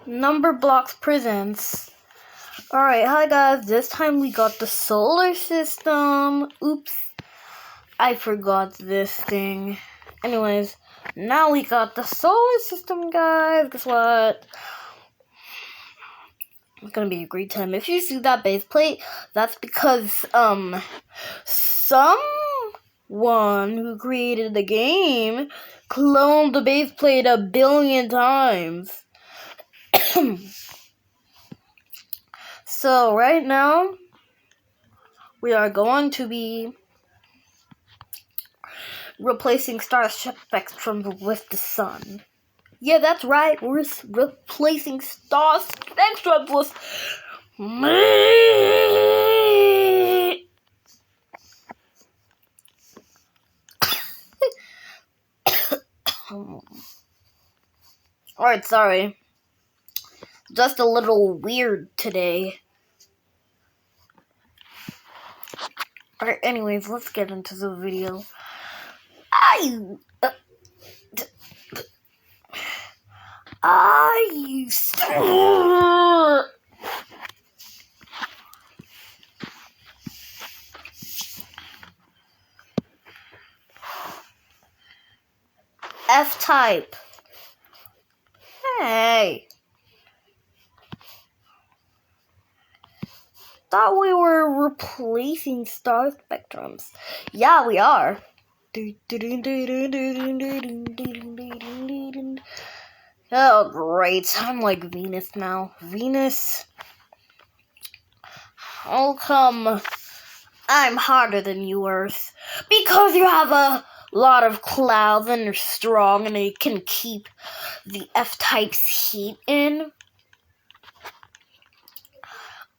Number Blocks presents. Alright, hi guys. This time we got the solar system. Oops. I forgot this thing. Anyways, now we got the solar system, guys. Guess what? It's gonna be a great time. If you see that base plate, that's because, someone who created the game cloned the base plate 1 billion times. So right now, we are going to be replacing star spectrums with the sun. Yeah, that's right. We're replacing star spectrums with me. Alright, sorry. Just a little weird today. Alright, anyways, let's get into the video. F-type. Hey. Thought we were replacing star spectrums. Yeah, we are. Oh, great. I'm like Venus now. Venus. How come I'm hotter than you, Earth? Because you have a lot of clouds and you're strong and they can keep the F-type's heat in.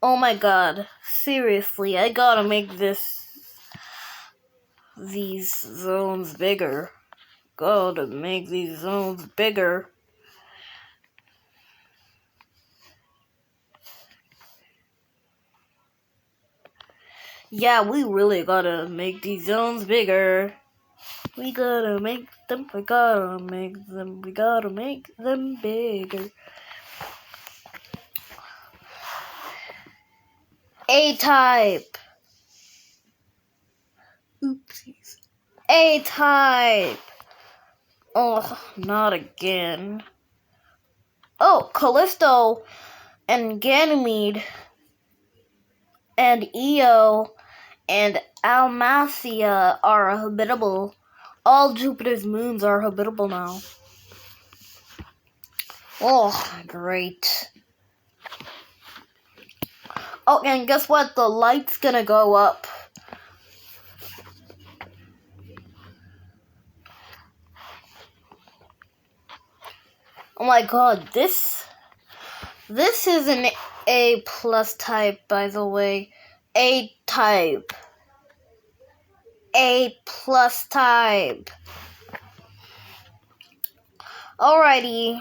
Oh my god. Seriously, I gotta make these zones bigger. Gotta make these zones bigger. Yeah, we really gotta make these zones bigger. We gotta make them bigger. A-type. Oopsies. A-type. Oh, not again. Oh, Callisto and Ganymede and Io and Almacia are habitable. All Jupiter's moons are habitable now. Oh, great. Oh, and guess what? The light's gonna go up. Oh my god, this is an A+ type, by the way. A-type. A+ type. Alrighty.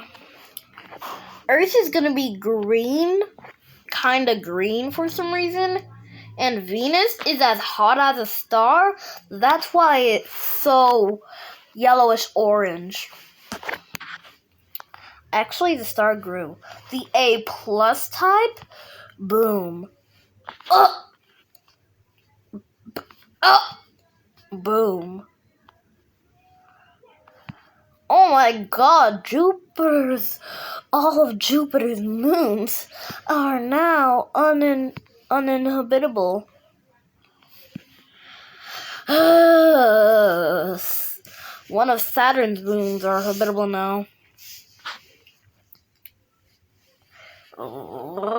Earth is gonna be green. Kinda green for some reason. And Venus is as hot as a star. That's why it's so yellowish orange. Actually, the star grew. The A+ type, boom. Boom. Oh my god, all of Jupiter's moons are now uninhabitable. One of Saturn's moons are habitable now. Oh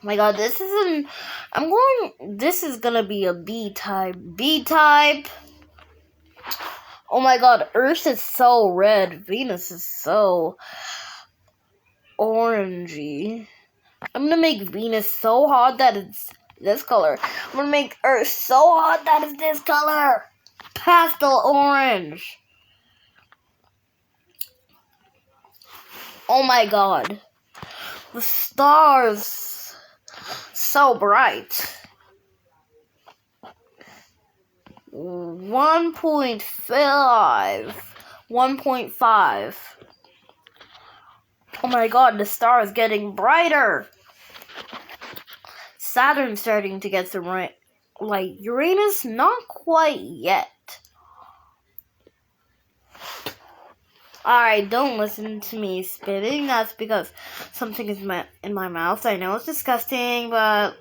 my god, this is gonna be a B-type. B-type! Oh my god, Earth is so red. Venus is so orangey. I'm gonna make Venus so hot that it's this color. I'm gonna make Earth so hot that it's this color. Pastel orange. Oh my god. The stars. So bright. 1.5. 1.5. Oh my god, the star is getting brighter. Saturn's starting to get some light. Uranus, not quite yet. Alright, don't listen to me spitting. That's because something is in my mouth. I know it's disgusting, but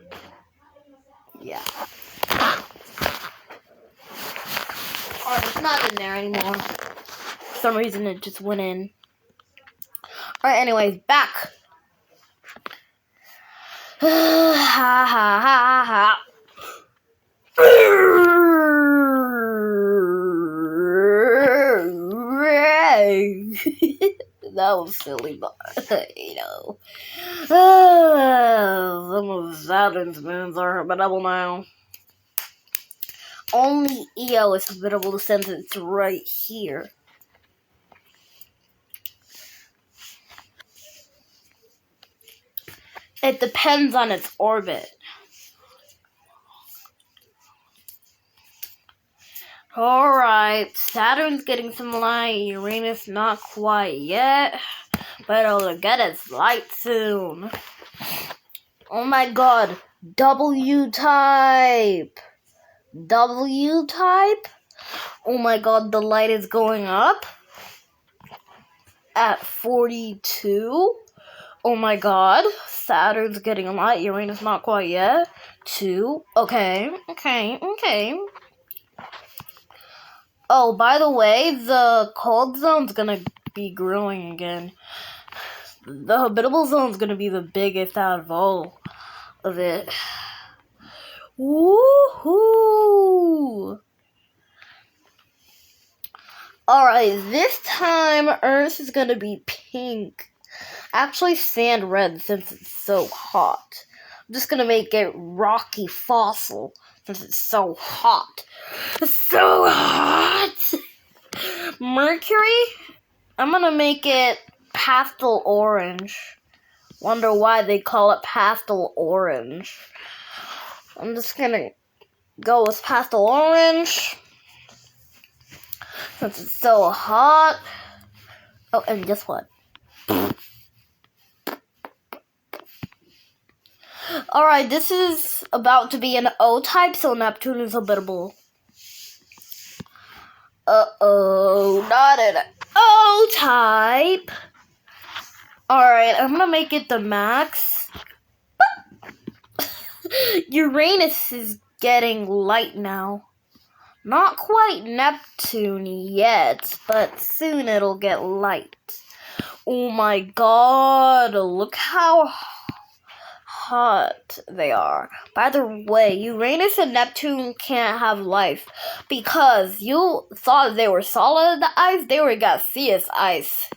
yeah. Alright, it's not in there anymore. For some reason, it just went in. Alright, anyways, back. Ha ha ha ha. That was silly, but some of Saturn's moons are habitable now. Only Io is habitable since it's right here. It depends on its orbit. Alright, Saturn's getting some light, Uranus not quite yet, but it'll get its light soon. Oh my god, W-type! W-type? Oh my god, the light is going up at 42. Oh my god, Saturn's getting a light, Uranus not quite yet. 2. Okay. Oh, by the way, the cold zone's gonna be growing again. The habitable zone's gonna be the biggest out of all of it. Woohoo! Alright, this time Earth is gonna be pink. Actually, sand red since it's so hot. I'm just gonna make it rocky fossil since it's so hot. So hot! Mercury? I'm gonna make it pastel orange. Wonder why they call it pastel orange. I'm just gonna go with pastel orange since it's so hot. Oh, and guess what? Alright, this is about to be an O-type, so Neptune is habitable. Uh-oh, not an O-type. Alright, I'm gonna make it the max. Uranus is getting light now. Not quite Neptune yet, but soon it'll get light. Oh my god, look how hot they are. By the way, Uranus and Neptune can't have life because you thought they were solid ice, they were gaseous ice.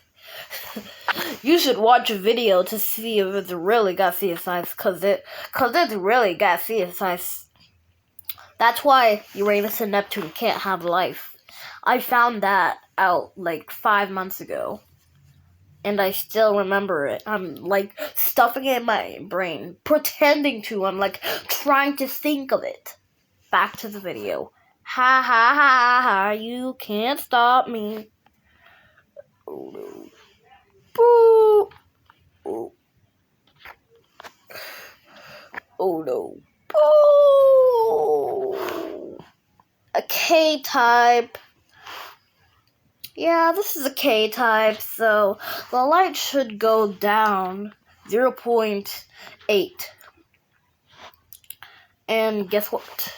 You should watch a video to see if it's really gaseous ice, cause it's really gaseous ice. That's why Uranus and Neptune can't have life. I found that out like 5 months ago. And I still remember it. I'm like stuffing it in my brain, pretending to. I'm like trying to think of it. Back to the video. Ha ha ha ha, you can't stop me. Oh no. Boo. Oh. Oh no. Boo. A K-type. Yeah, this is a K-type, so the light should go down 0.8. And guess what?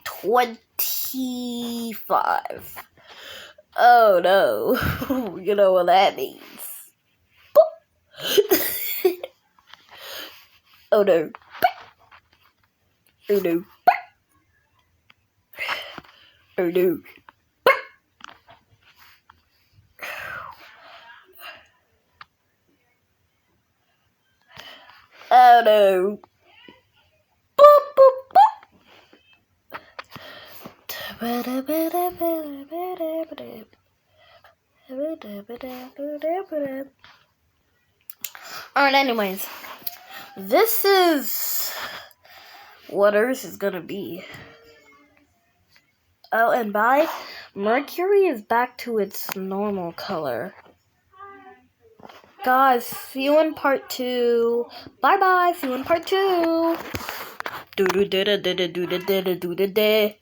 25. Oh no. You know what that means. Oh no. Oh no. Oh no. Oh no. Boop, boop, boop. Alright, anyways. This is what Earth is gonna be. Oh, and bye. Mercury is back to its normal color. Guys, see you in part 2. Bye-bye. See you in part 2. Do-do-da-da-da-da-da-da-da-da-da.